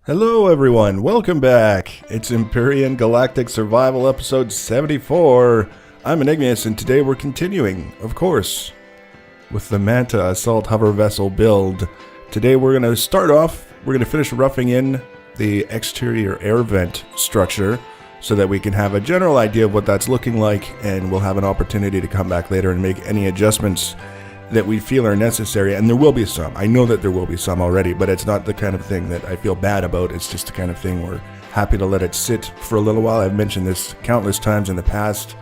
Hello everyone, welcome back. It's Empyrion Galactic Survival episode 74. I'm Enigmius and today we're continuing, of course, with the Manta assault hover vessel build. Today we're going to start off, we're going to finish roughing in the exterior air vent structure so that we can have a general idea of what that's looking like, and we'll have an opportunity to come back later and make any adjustments that we feel are necessary, and there will be some. I know that there will be some already, but it's not the kind of thing that I feel bad about. It's just the kind of thing we're happy to let it sit for a little while. I've mentioned this countless times in the past.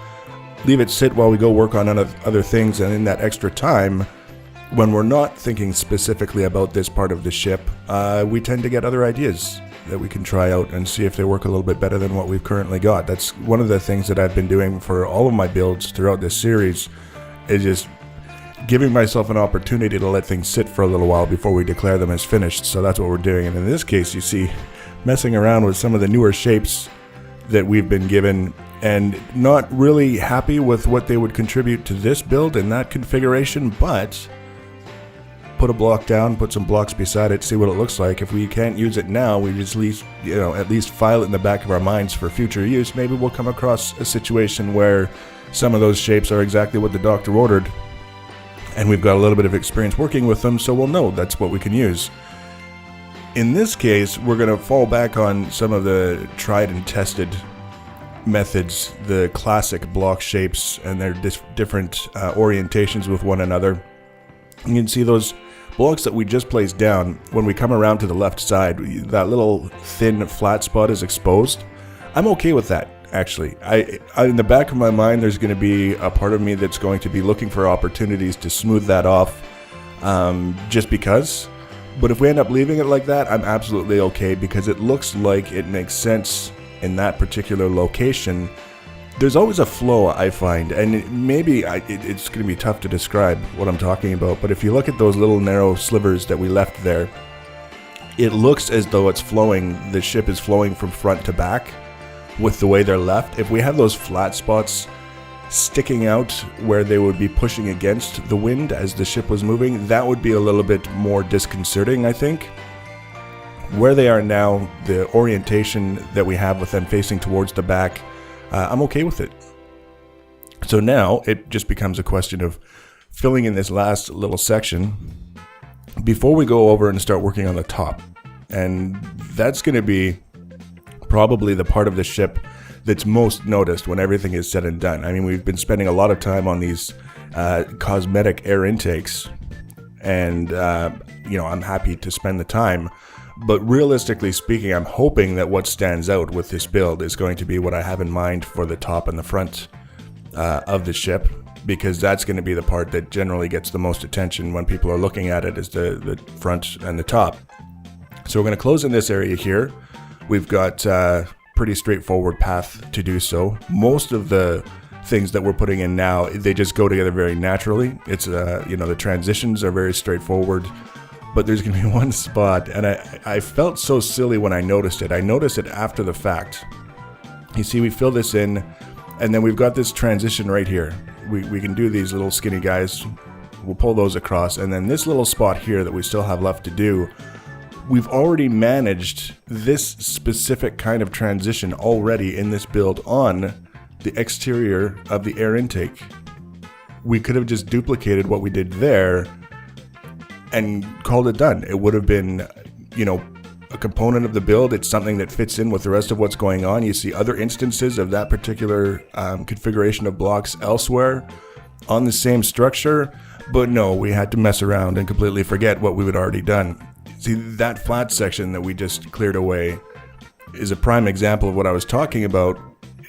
Leave it sit while we go work on other things, and in that extra time, when we're not thinking specifically about this part of the ship, we tend to get other ideas that we can try out and see if they work a little bit better than what we've currently got. That's one of the things that I've been doing for all of my builds throughout this series, is just giving myself an opportunity to let things sit for a little while before we declare them as finished. So that's what we're doing. And in this case, you see, messing around with some of the newer shapes that we've been given and not really happy with what they would contribute to this build in that configuration, but put a block down, put some blocks beside it, see what it looks like. If we can't use it now, we just at least file it in the back of our minds for future use. Maybe we'll come across a situation where some of those shapes are exactly what the doctor ordered, and we've got a little bit of experience working with them, so we'll know that's what we can use. In this case, we're going to fall back on some of the tried and tested methods, the classic block shapes and their different orientations with one another. You can see those blocks that we just placed down. When we come around to the left side, that little thin flat spot is exposed. I'm okay with that. Actually, I in the back of my mind, there's going to be a part of me that's going to be looking for opportunities to smooth that off, just because. But if we end up leaving it like that, I'm absolutely okay, because it looks like it makes sense in that particular location. There's always a flow, I find, and it's going to be tough to describe what I'm talking about, but if you look at those little narrow slivers that we left there, it looks as though it's flowing, the ship is flowing from front to back with the way they're left. If we have those flat spots sticking out where they would be pushing against the wind as the ship was moving, that would be a little bit more disconcerting, I think. Where they are now, the orientation that we have with them facing towards the back, I'm okay with it. So now it just becomes a question of filling in this last little section before we go over and start working on the top. And that's going to be probably the part of the ship that's most noticed when everything is said and done. I mean, we've been spending a lot of time on these cosmetic air intakes, and I'm happy to spend the time. But realistically speaking, I'm hoping that what stands out with this build is going to be what I have in mind for the top and the front of the ship, because that's going to be the part that generally gets the most attention when people are looking at it, is the front and the top. So we're going to close in this area here. We've got a pretty straightforward path to do so. Most of the things that we're putting in now, they just go together very naturally. It's the transitions are very straightforward, but there's going to be one spot, and I felt so silly when I noticed it. I noticed it after the fact. You see, we fill this in, and then we've got this transition right here. We can do these little skinny guys. We'll pull those across, and then this little spot here that we still have left to do, we've already managed this specific kind of transition already in this build on the exterior of the air intake. We could have just duplicated what we did there and called it done. It would have been, a component of the build. It's something that fits in with the rest of what's going on. You see other instances of that particular configuration of blocks elsewhere on the same structure, but no, we had to mess around and completely forget what we had already done. See, that flat section that we just cleared away is a prime example of what I was talking about.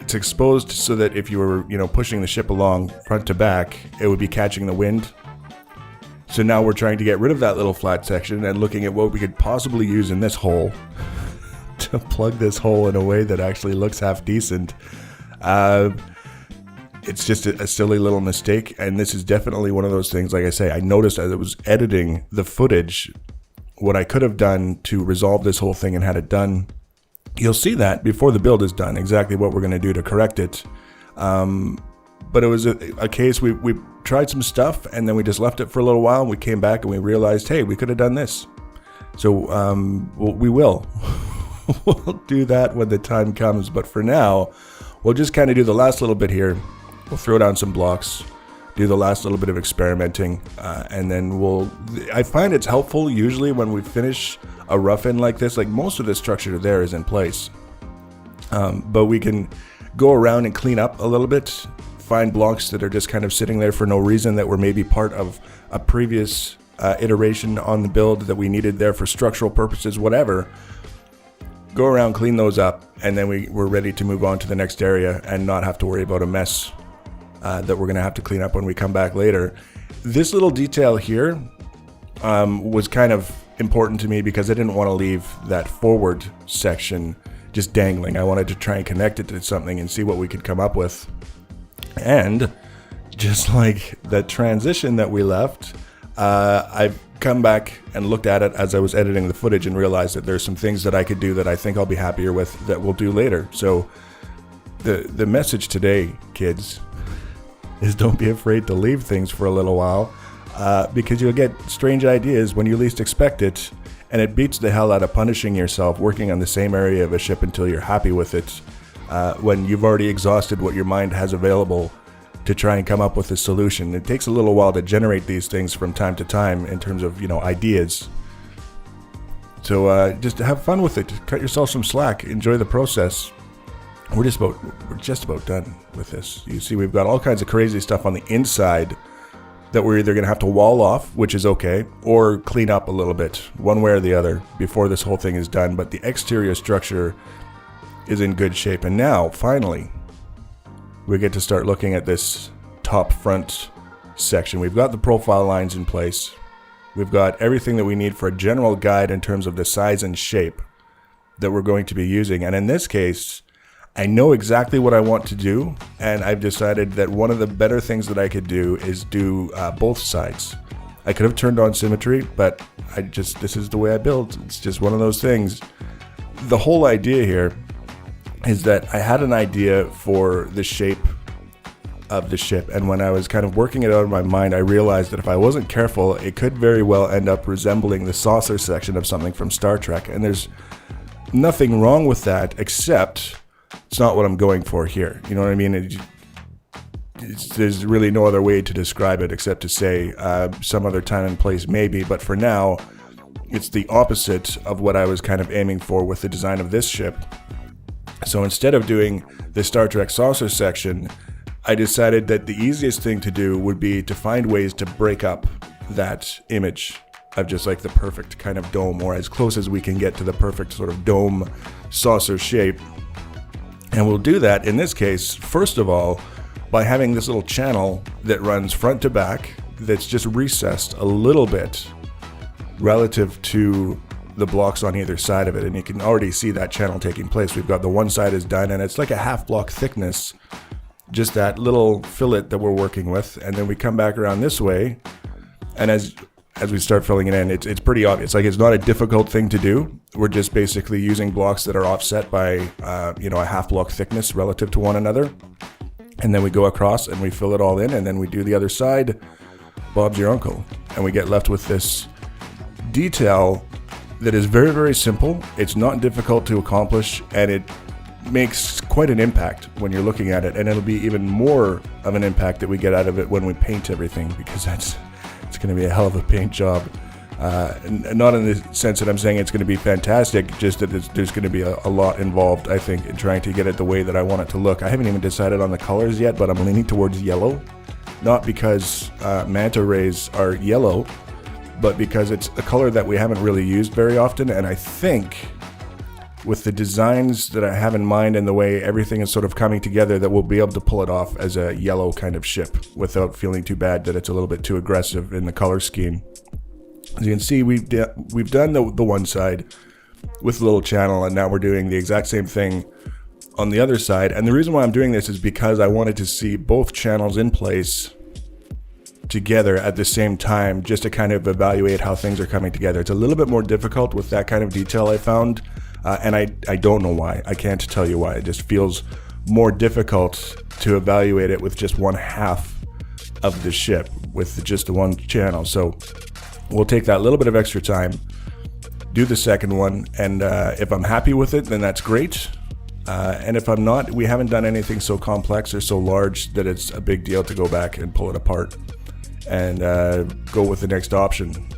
It's exposed so that if you were, pushing the ship along front to back, it would be catching the wind. So now we're trying to get rid of that little flat section and looking at what we could possibly use in this hole to plug this hole in a way that actually looks half decent. It's just a silly little mistake, and this is definitely one of those things. Like I say, I noticed as I was editing the footage what I could have done to resolve this whole thing and had it done. You'll see that before the build is done, exactly what we're going to do to correct it. But it was a case, we tried some stuff, and then we just left it for a little while, and we came back and we realized, hey, we could have done this. So we will. we'll do that when the time comes. But for now, we'll just kind of do the last little bit here. We'll throw down some blocks, do the last little bit of experimenting, and then I find it's helpful usually when we finish a rough-in like this. Like, most of the structure there is in place. But we can go around and clean up a little bit, find blocks that are just kind of sitting there for no reason, that were maybe part of a previous iteration on the build that we needed there for structural purposes, whatever. Go around, clean those up, and then we're ready to move on to the next area and not have to worry about a mess that we're going to have to clean up when we come back later. This little detail here was kind of important to me because I didn't want to leave that forward section just dangling. I wanted to try and connect it to something and see what we could come up with. And just like the transition that we left, I've come back and looked at it as I was editing the footage and realized that there's some things that I could do that I think I'll be happier with that we'll do later. So the message today, kids, is don't be afraid to leave things for a little while, because you'll get strange ideas when you least expect it, and it beats the hell out of punishing yourself working on the same area of a ship until you're happy with it, when you've already exhausted what your mind has available to try and come up with a solution. It takes a little while to generate these things from time to time in terms of, ideas. So just have fun with it. Cut yourself some slack. Enjoy the process. We're just about done with this. You see, we've got all kinds of crazy stuff on the inside that we're either going to have to wall off, which is okay, or clean up a little bit, one way or the other, before this whole thing is done. But the exterior structure is in good shape. And now, finally, we get to start looking at this top front section. We've got the profile lines in place. We've got everything that we need for a general guide in terms of the size and shape that we're going to be using. And in this case, I know exactly what I want to do, and I've decided that one of the better things that I could do is do both sides. I could have turned on symmetry, but this is the way I build. It's just one of those things. The whole idea here is that I had an idea for the shape of the ship, and when I was kind of working it out in my mind, I realized that if I wasn't careful, it could very well end up resembling the saucer section of something from Star Trek, and there's nothing wrong with that, except it's not what I'm going for here. You know what I mean? There's really no other way to describe it except to say some other time and place maybe, but for now, it's the opposite of what I was kind of aiming for with the design of this ship. So instead of doing the Star Trek saucer section, I decided that the easiest thing to do would be to find ways to break up that image of just like the perfect kind of dome, or as close as we can get to the perfect sort of dome saucer shape. And we'll do that, in this case, first of all, by having this little channel that runs front to back that's just recessed a little bit relative to the blocks on either side of it. And you can already see that channel taking place. We've got the one side is done, and it's like a half block thickness, just that little fillet that we're working with. And then we come back around this way, and as we start filling it in, it's pretty obvious. Like, it's not a difficult thing to do. We're just basically using blocks that are offset by a half block thickness relative to one another, and then we go across and we fill it all in, and then we do the other side. Bob's your uncle, and we get left with this detail that is very, very simple. It's not difficult to accomplish, and it makes quite an impact when you're looking at it, and it'll be even more of an impact that we get out of it when we paint everything, because it's going to be a hell of a paint job. Not in the sense that I'm saying it's going to be fantastic, just that there's going to be a lot involved, I think, in trying to get it the way that I want it to look. I haven't even decided on the colors yet, but I'm leaning towards yellow. Not because manta rays are yellow, but because it's a color that we haven't really used very often, and I think with the designs that I have in mind and the way everything is sort of coming together, that we'll be able to pull it off as a yellow kind of ship without feeling too bad that it's a little bit too aggressive in the color scheme. As you can see, we've done the one side with a little channel, and now we're doing the exact same thing on the other side. And the reason why I'm doing this is because I wanted to see both channels in place together at the same time, just to kind of evaluate how things are coming together. It's a little bit more difficult with that kind of detail, I found. And I don't know why. I can't tell you why. It just feels more difficult to evaluate it with just one half of the ship, with just the one channel. So we'll take that little bit of extra time, do the second one, and if I'm happy with it, then that's great. And if I'm not, we haven't done anything so complex or so large that it's a big deal to go back and pull it apart and go with the next option.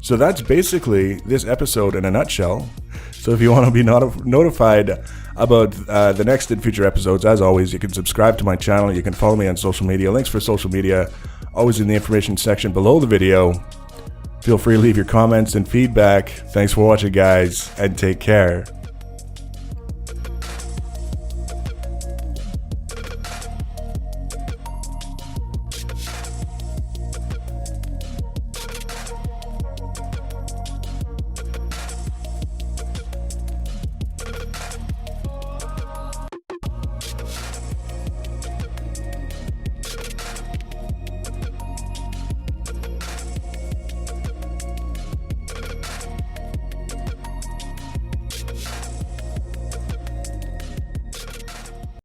So that's basically this episode in a nutshell. So if you want to be notified about the next and future episodes, as always, you can subscribe to my channel. You can follow me on social media. Links for social media always in the information section below the video. Feel free to leave your comments and feedback. Thanks for watching, guys, and take care.